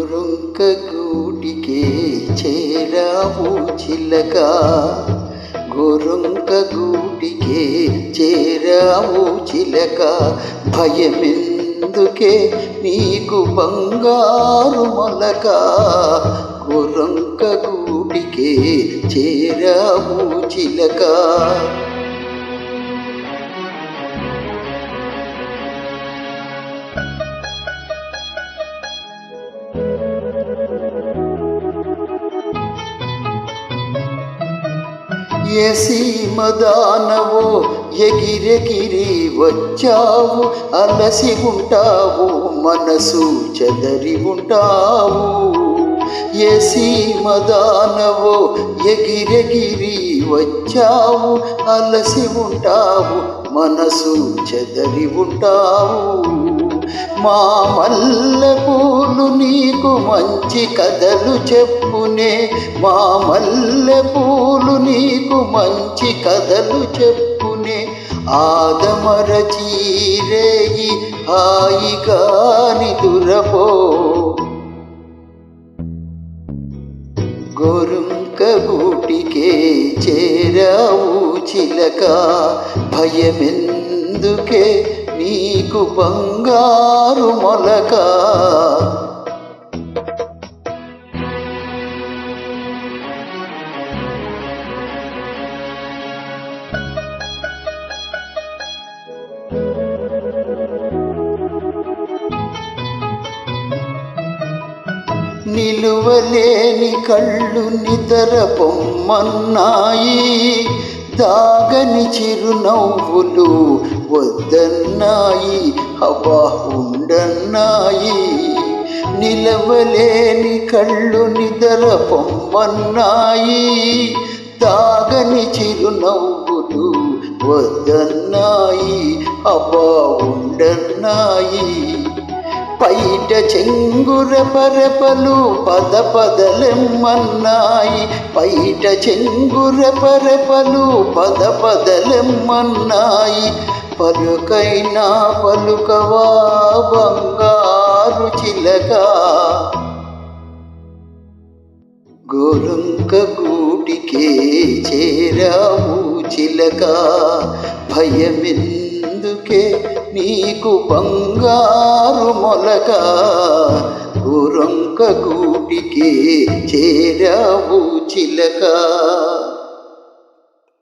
గోరొంక గూటికే చేరావు చిలక, గోరొంక గూటికే చేరావు చిలక. భయమెందుకే నీకు బంగారు మొలక, గోరొంక గూటికే చేరావు చిలక. ఏ సీమదానవో ఎగిరెగిరి వచ్చావు, అలసి ఉంటావు మనసు చెదరి ఉంటావు. ఏ సీమదానవో ఎగిరెగిరి వచ్చావు, అలసి ఉంటావు మనసు చెదరి ఉంటావు. మా మల్లె పూలు నీకు మంచి కథలు చెప్పునే, మా మల్లె పూలు నీకు మంచి కథలు చెప్పునే. ఆదమరచి రేయి హాయిగా నిదురపో, గోరొంక గూటికే చేరావు చిలక. భయమెందుకే నీకు బంగారు మొలక. నిలువలేని కళ్ళు నిద్ర పొమ్మన్నాయి, దాగని చిరునవ్వులు వద్దన్నాయి, హవా ఉండన్నాయి. నిలవలేని కళ్ళు నిద్ర పొమ్మన్నాయి, దాగని చిరునవ్వులు వద్దన్నాయి, హవా ఉండన్నాయి. పైట చెంగుర పరపలు పద పదలెమ్మన్నాయి, పైట చెంగుర పరపలు పద పదలెమ్మన్నాయి. పలుకైనా పలుకవా బంగారు చిలక, గోరొంక గూటికే చేరావు చిలక. భయమెందుకే నీకు బంగారు మొలక, గోరొంక గూటికే చేరావు చిలక.